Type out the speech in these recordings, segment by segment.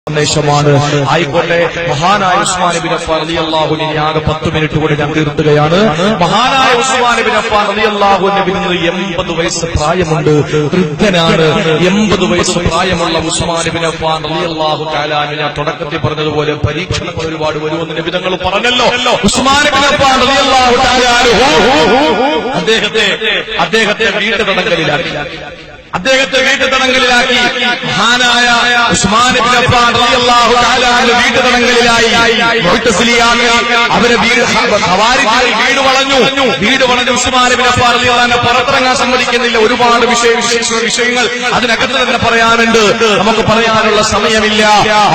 സന്ദേശമാണ്. ആയിക്കോട്ടെ, മഹാനായ ഉസ്മാൻ ഇബ്നു അഫ്ഫാൻ റളിയല്ലാഹു അൻഹു ആകെ 10 മിനിറ്റ് കൂടി ഞാൻ തീർത്തുകയാണ്. മഹാനായ ഉസ്മാൻ ഇബ്നു അഫ്ഫാൻ റളിയല്ലാഹു അൻഹുവിന് 80 വയസ്സ് പ്രായമുണ്ട്, വൃദ്ധനാണ്. 80 വയസ്സ് പ്രായമുള്ള ഉസ്മാൻ ഇബ്നു അഫ്ഫാൻ റളിയല്ലാഹു തആല അൻഹു തുടക്കത്തിൽ പറഞ്ഞതുപോലെ പരീക്ഷണങ്ങൾ ഒരുപാട് വരുമെന്ന് നബി തങ്ങൾ പറഞ്ഞല്ലോ. ഉസ്മാൻ ഇബ്നു അഫ്ഫാൻ റളിയല്ലാഹു തആല അദ്ദേഹത്തെ വീട്ടുതടങ്കലിലാക്കി. മഹാനായ ഉസ്മാൻ ഇബ്നു അഫ്ഫാൻ റളിയല്ലാഹു തആല അൻഹു വീട്ടുതടങ്കലിലായി. മുഅ്തസിലിയാണ് അവരെ വീട് വളഞ്ഞു. ഉസ്മാൻ ഇബ്നു അഫ്ഫാൻ റളിയല്ലാഹു അൻഹു പുറത്തിറങ്ങാൻ സമ്മതിക്കുന്നില്ല. ഒരുപാട് വിഷയങ്ങൾ അതിനകത്ത് തന്നെ പറയാനുണ്ട്, നമുക്ക് പറയാനുള്ള സമയമില്ല.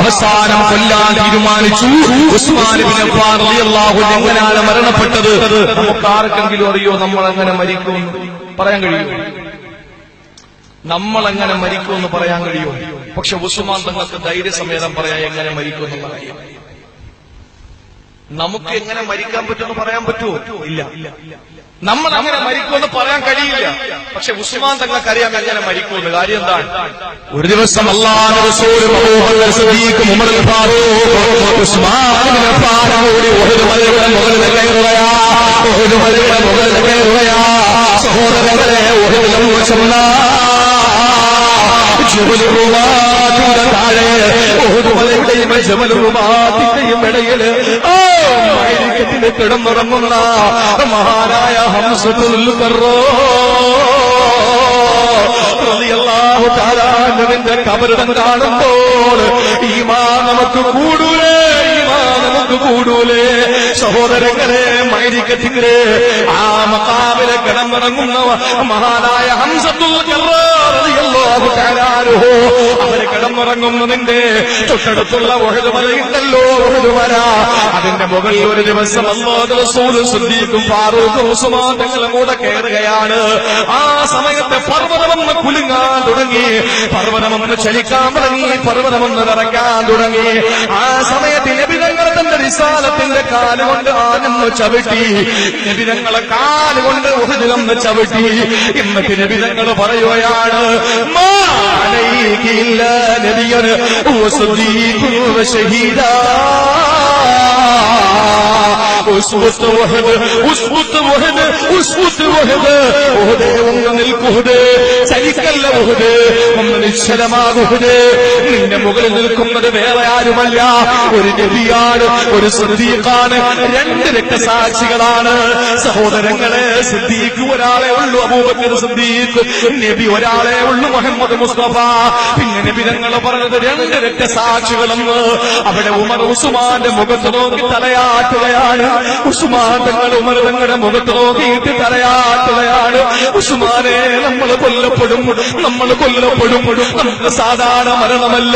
അവസാനം കൊല്ലാൻ തീരുമാനിച്ചു. ഉസ്മാൻ ഇബ്നു അഫ്ഫാൻ റളിയല്ലാഹു അൻഹു എങ്ങനെയാണ് മരണപ്പെട്ടത്? നമുക്ക് ആർക്കെങ്കിലും അറിയോ നമ്മൾ എങ്ങനെ മരിക്കും പറയാൻ കഴിയും? നമ്മൾ എങ്ങനെ മരിക്കുമെന്ന് പറയാൻ കഴിയും. പക്ഷെ ഉസ്മാൻ തങ്ങൾക്ക് ധൈര്യസമേതം പറയാൻ എങ്ങനെ മരിക്കുമെന്നുള്ള കാര്യം. നമുക്ക് എങ്ങനെ മരിക്കാൻ പറ്റുമെന്ന് പറയാൻ പറ്റുമോ? ഇല്ല. നമ്മൾ അങ്ങനെ മരിക്കുമെന്ന് പറയാൻ കഴിയില്ല. പക്ഷെ ഉസ്മാൻ തങ്ങൾക്ക് അറിയാം എങ്ങനെ മരിക്കുമെന്ന്. കാര്യം എന്താണ്? ഒരു ദിവസം അല്ലാഹുവിന്റെ റസൂൽ മുഹമ്മദ് സിദ്ദീഖ് ഉമർ ഫാറൂഖ് ഉസ്മാൻ ഇബ്നു അഫ്ഫാൻ കൂടി ഉഹദ് മലയുടെ മുകളിൽ കയറുകയാ. സഹോദരങ്ങളെ, ഉഹദിലും ജബൽ റുമാത്തിന്റെ താഴെ ഉഹദ് മലയുടെയും ജബൽ റുമാത്തിന്റെയും ഇടയില് മൈരിക്കത്തിന് കിടന്നുറങ്ങുന്ന മഹാനായ ഹംസത്തുൽ റളിയല്ലാഹു തആല അൻഹുവിന്റെ ഖബറിടം കാണുമ്പോൾ ഈമാൻ നമുക്ക് കൂടൂലേ സഹോദരങ്ങളെ. മൈരിക്കത്തിന്റെ ആ മഖാമിലെ കിടന്നിറങ്ങുന്ന മഹാനായ ഹംസത്തുൽ റളിയല്ലാഹു തആല അൻഹു അവരെ കിടന്നിറങ്ങുന്നതിന്റെ തൊട്ടടുത്തുള്ള ഉഹദ് മലയുണ്ടല്ലോ, ഉഹദ് മല, അതിന്റെ മുകളിൽ ഒരു ദിവസം അല്ലാഹുവിന്റെ റസൂൽ സിദ്ദീഖും ഫാറൂഖും ഉസ്മാൻ തങ്ങളും കൂടെ കയറുകയാണ്. ആ സമയത്ത് പർവ്വതമൊന്ന് കുലുങ്ങാൻ തുടങ്ങി, പർവ്വതമൊന്ന് ചലിക്കാൻ തുടങ്ങി, പർവ്വതമൊന്ന് നിറയ്ക്കാൻ തുടങ്ങി. ആ സമയത്ത് നബി തങ്ങൾ തന്റെ റിസാലത്തിന്റെ കാലുകൊണ്ട് ആനൊന്ന് ചവിട്ടി, നബി തങ്ങളെ കാലുകൊണ്ട് ഉഹദിലൊന്ന് ചവിട്ടി. എന്നിട്ട് നബി തങ്ങൾ പറയുകയാണ്, മാ അലൈകില്ല നബിയൻ വസദീഖുൻ വശഹീദാ ഉസ്വത്ത് വഹദ് ഒന്ന് നിൽക്കുഹദ്, ചലിക്കല്ല ഉഹദ്, ഒന്ന് നിശ്ചലമാകുഹദ്. നിന്റെ മുകളിൽ നിൽക്കുന്നത് വേറെ ആരുമല്ല, ഒരു നബിയാണ്, ഒരു സിദ്ദീഖാണ്, 2 രക്തസാക്ഷികളാണ്. സഹോദരങ്ങളെ, സിദ്ദീഖ് ഒരാളെ ഉള്ളൂ, അബൂബക്കർ സിദ്ദീഖ്. നബി ഒരാളെ ഉള്ളൂ, മുഹമ്മദ് മുസ്തഫ. പിന്നെ നബി തങ്ങൾ പറഞ്ഞത് 2 രക്തസാക്ഷികളെന്ന്. അവിടെ ഉമർ ഉസ്മാന്റെ മുഖത്ത് നോക്കി തലയാട്ടുകയാണ്. ഉസ്മാൻ തങ്ങൾ ഉമർ തങ്ങളുടെ മുഖത്ത് നോക്കിയിട്ട് തലയാട്ടുകയാണ്. ഉസ്മാനെ, നമ്മൾ കൊല്ലപ്പെടും. നമുക്ക് സാധാരണ മരണമല്ല,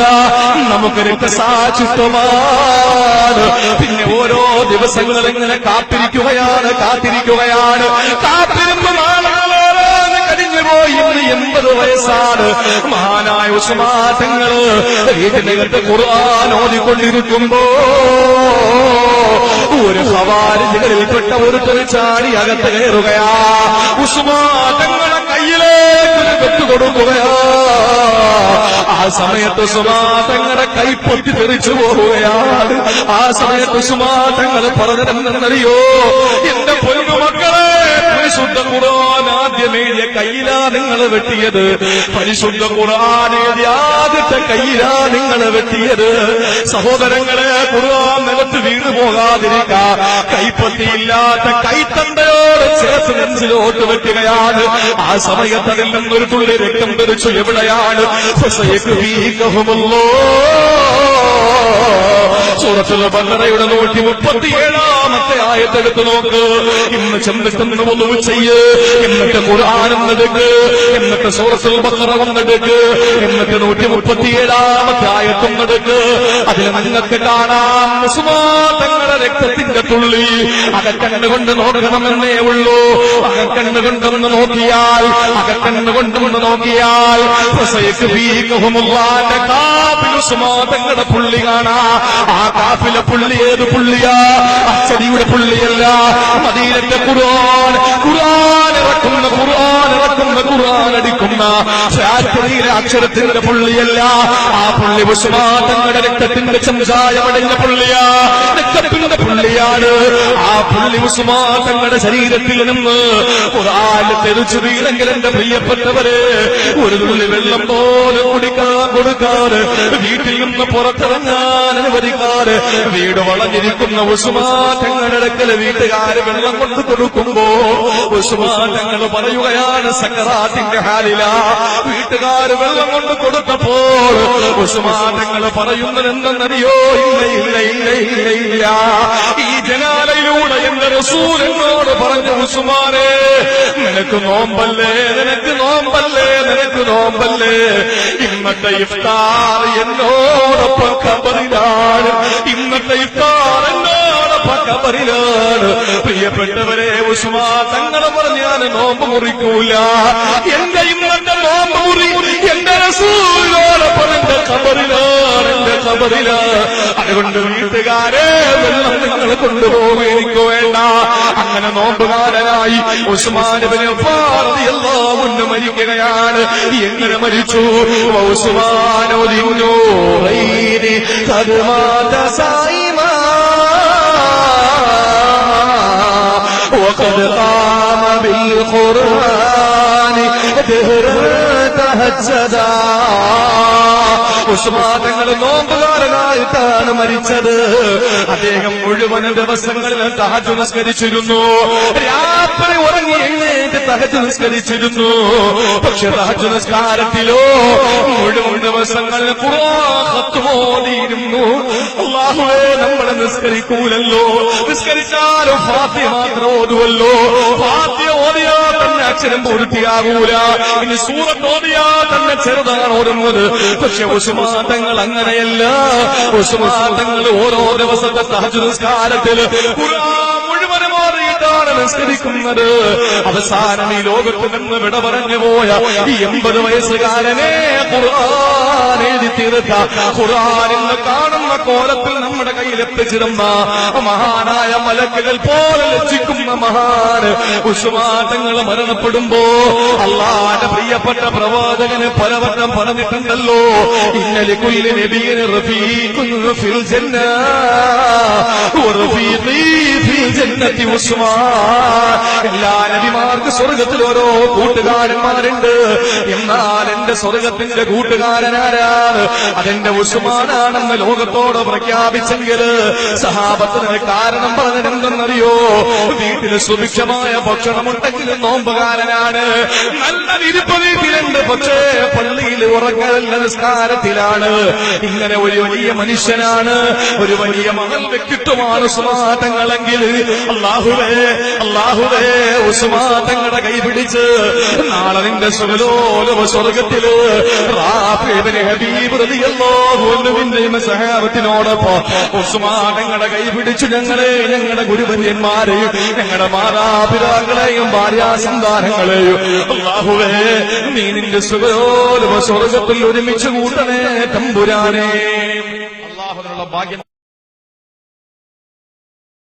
നമുക്ക് രക്തസാക്ഷിത്വമാണ്. പിന്നെ ഓരോ ദിവസങ്ങൾ ഇങ്ങനെ കാത്തിരിക്കുകയാണ്. കാത്തിരുന്ന് നാളുകളോട് കഴിഞ്ഞുപോയി. 80 വയസ്സാണ് മഹാനായ ഉസ്മാൻ തങ്ങൾ വീട്ടിനകത്ത് ഖുർആൻ ഓതിക്കൊണ്ടിരിക്കുമ്പോ ഒരു ഖവാരിജികളിൽപ്പെട്ട ഒരു ചാടി അകത്ത് കയറുകയാ. ഉസ്മാൻ തങ്ങളെ കയ്യിലേക്ക് വെച്ചു കൊടുക്കുകയാ. ആ സമയത്ത് ഉസ്മാൻ തങ്ങളുടെ കൈ പൊട്ടി തെറിച്ചു പോവുകയാണ്. ആ സമയത്ത് ഉസ്മാൻ തങ്ങൾ പറഞ്ഞതെന്നറിയോ? എന്റെ പൊന്നുമക്കളെ, പരിശുദ്ധ ഖുർആൻ ആദ്യം എഴുതിയ കയ്യിലാ നിങ്ങൾ വെട്ടിയത്. പരിശുദ്ധ ഖുർആൻ എഴുതിയ ആദ്യത്തെ കയ്യിലാ നിങ്ങൾ വെട്ടിയത്. സഹോദരങ്ങളെ, ഖുർആൻ നിലത്ത് വീണു പോകാതിരിക്കാൻ കൈപ്പത്തിയില്ലാത്ത കൈത്തണ്ടയോട് ചേർത്ത് നെഞ്ചിലോട്ട് വെക്കുകയാണ്. ആ സമയത്ത് അതിൽ നിന്നൊരു തുള്ളി രക്തം തെറിച്ചു. എവിടെയാണ്? സൂറത്തുൽ ബഖറയുടെ 137-ാമത്തെ ആയത്തെടുത്ത് നോക്ക്. ഇന്ന് ചെന്നിട്ടൊന്ന് ഒന്നു ചെയ്യ്, എന്നിട്ട് ഖുർആൻ എന്നെടുക്ക്, എന്നിട്ട് സൂറത്തുൽ ബഖറ ഒന്നെടുക്ക്, എന്നിട്ട് 137-ാമത്തെ ആയത്തൊന്നെടുക്ക്. അതിൽ നിങ്ങൾക്ക് കാണാം ഉസ്മാൻ തങ്ങളുടെ രക്തത്തിന്റെ തുള്ളി. അകക്കണ്ണുകൊണ്ട് നോക്കണമെന്നേ ഉള്ളൂ. അകക്കണ്ണുകൊണ്ടൊന്ന് നോക്കിയാൽ ഉസ്മാൻ തങ്ങളുടെ പുള്ളി കാണാ. ആ കാഫിലെ പുള്ളി ഏത് പുള്ളിയാ? അച്ചടിയുടെ പുള്ളിയല്ല, മദീനത്തെ ഖുർആൻ ഖുർആൻ അടിക്കുന്ന ഫാത്തിഹയിലെ അക്ഷരത്തിന്റെ പുള്ളിയല്ല, ആ പുള്ളി ഉസ്മാൻ തങ്ങളുടെ രക്തത്തിന്റെ ചംചായമടഞ്ഞ പുള്ളിയാ, രക്തത്തിന്റെ പുള്ളിയാണ്. ആ പുള്ളി ഉസ്മാൻ തങ്ങളുടെ ശരീരത്തിൽ നിന്ന് ഖുർആൻ തെറിച്ചു വീണെങ്കിൽ എന്റെ പ്രിയപ്പെട്ടവരെ ഒരു തുള്ളി വെള്ളം പോലും കുടിക്കാൻ കൊടുക്കാറ്, വീട്ടിൽ നിന്ന് പുറത്തിറങ്ങാൻ അനുവദിക്കാറ്, വീട് വളഞ്ഞിരിക്കുന്ന ഉസ്മാൻ തങ്ങളുടെ അടുക്കൽ വീട്ടുകാര് വെള്ളം കൊണ്ട് കൊടുക്കുമ്പോ ഉസ്മാൻ തങ്ങൾ പറയുകയാണ് സക്കറാത്തിന്റെ ഹാലില. വീട്ടുകാര് വെള്ളം കൊണ്ട് കൊടുത്തപ്പോൾ ഉസ്മാൻ തങ്ങൾ പറയുന്നത് എന്തെന്നറിയോ? ഇല്ല ഇല്ല ഇല്ല ഇല്ല ഇല്ല, ഈ ജനാലയിലൂടെ എന്റെ റസൂൽ എന്നോട് പറഞ്ഞു, ഉസ്മാനെ നിനക്ക് നോമ്പല്ലേ, നിനക്ക് നോമ്പല്ലേ, നിനക്ക് നോമ്പല്ലേ, ഇന്നത്തെ ഇഫ്താർ എന്നോടൊപ്പം ഖബറിലാണ്, ഇന്നത്തെ ഇഫ്താർ എന്നോടൊപ്പം ഖബറിലാണ്. പ്രിയപ്പെട്ടവരെ, ഉസ്മാൻ തങ്ങൾ പറഞ്ഞാൽ നോമ്പ് മുറിക്കൂല, എന്റെ ഇന്നത്തെ നോമ്പ് മുറി എന്റെ റസൂലിനോടൊപ്പം എന്റെ ഖബറിലാണ്, എന്റെ ഖബറിലാണ്. അതുകൊണ്ട് വീട്ടുകാരെ വെള്ളം നിങ്ങൾ കൊണ്ടുപോകും, എനിക്ക് വേണ്ട. അങ്ങനെ നോമ്പുകാരനായി ഉസ്മാൻ ഇബ്നു അഫ്ഫാൻ റളിയല്ലാഹു അൻഹു മരിക്കുകയാണ്. എങ്ങനെ മരിച്ചു? ഉസ്മാൻ ഒദിന്നു ഗൈരി ഖദ്മാത സായിമാ وقد قام بالقرآن دهرا تهجدا. ഉസ്മാൻ തങ്ങൾ നോമ്പുകാരനായിട്ടാണ് മരിച്ചത്. അദ്ദേഹം മുഴുവൻ ദിവസങ്ങളിൽ തഹജ്ജുദ് നിസ്കരിച്ചിരുന്നു, രാത്രി ഉറങ്ങി എഴുന്നേറ്റ് തഹജ്ജുദ് നിസ്കരിച്ചിരുന്നു. പക്ഷെ തഹജ്ജുദ് നിസ്കാരത്തിലോ മുഴുവൻ ദിവസങ്ങളിൽ ഖുർആൻ ഖത്മ് ഓതിയിരുന്നു. അല്ലാഹുവേ, നമ്മളെ നിസ്കരിക്കൂലല്ലോ, നിസ്കരിച്ചാലും ഫാത്തിഹ മാത്രം ഓതുവല്ലോ, ഫാത്തിഹ ഓതിയാൽ തന്നെ അക്ഷരം പൂർത്തിയാകൂല, ഇനി സൂറത്ത് ഓതിയാൽ തന്നെ ചെറുതാണ് ഓടുന്നത്. പക്ഷെ ഉസ്മാൻ തങ്ങൾ അങ്ങനെയല്ല. ഉസ്മാൻ തങ്ങൾ ഓരോ ദിവസത്തെ തഹജ്ജുദ് നിസ്കാരത്തിൽ ഖുർആൻ മുഴുവനും ഓതിയിട്ടാണ് നിസ്കരിക്കുന്നത്. അവസാനം ഈ ലോകത്ത് നിന്ന് വിട പറഞ്ഞു പോയ ഈ 80 വയസ്സുകാരനെ ഖുർആൻ എഴുതി തീർത്ത, ഖുർആൻ ഇന്ന് കാണുന്ന കോലത്തിൽ നമ്മുടെ കയ്യിൽ എത്തിച്ചിരുന്ന മഹാനായ മലക്കുകൾ പോലെ ലജ്ജിക്കുന്ന മഹാൻ ഉസ്മാൻ തങ്ങൾ മരണപ്പെടുമ്പോ അല്ലാഹുവിന്റെ പ്രിയപ്പെട്ട പ്രവാചകന് പലവട്ടം പറഞ്ഞിട്ടുണ്ടല്ലോ, ഇന്നലെ കുല്ലി നബിയിൻ റഫീഖുൻ ഫിൽ ജന്ന വറഫീഖി ഫിൽ ജന്നതി ഉസ്മാൻ. എല്ലാ നബിമാർക്ക് സ്വർഗ്ഗത്തിൽ ഓരോ കൂട്ടുകാരന്മാരുണ്ട്, എന്നാൽ എന്റെ സ്വർഗ്ഗത്തിന്റെ കൂട്ടുകാരനാരാണ്? അതെന്റെ ഉസ്മാനാണെന്ന് ലോകത്തോട് പ്രഖ്യാപിച്ചെങ്കിൽ സഹാബത്തിന് കാരണം പറഞ്ഞതെന്തെന്നറിയോ? വീട്ടിൽ സുഭിക്ഷമായ ഭക്ഷണമുണ്ടെങ്കിൽ നോമ്പുകാരനാണ്, നല്ല ഇരിപ്പ് വീട്ടിലുണ്ട്, പക്ഷേ പള്ളിയിൽ ഉറങ്ങലല്ല, നിസ്കാരത്തിലാണ്. ഇങ്ങനെ ഒരു വലിയ മനുഷ്യനാണ്, ഒരു വലിയ മഹൽ വ്യക്തിത്വമാണ് ഉസ്മാൻ തങ്ങളെങ്കിൽ അല്ലാഹുവേ, അല്ലാഹുവേ, ഉസ്മാൻ തങ്ങളുടെ കൈപിടിച്ച് നാളെ നിന്റെ സുഖലോക സ്വർഗത്തില് റാഫി ഇബ്നു ഹബീബ് റളിയല്ലാഹു അൻഹുവിന്റെ സഹാബത്തിനോടൊപ്പം ഉസ്മാൻ തങ്ങളുടെ കൈപിടിച്ചു ഞങ്ങളെ, ഞങ്ങളുടെ ഗുരുവര്യന്മാരെയും ഞങ്ങളുടെ മാതാപിതാക്കളെയും ഭാര്യാസന്താനങ്ങളെയും അല്ലാഹുവേ, നീ നിന്റെ സുഖലോക സ്വർഗത്തിൽ ഒരുമിച്ച് കൂട്ടണേ തമ്പുരാനെ. അല്ലാഹുവിനുള്ള ഭാഗ്യം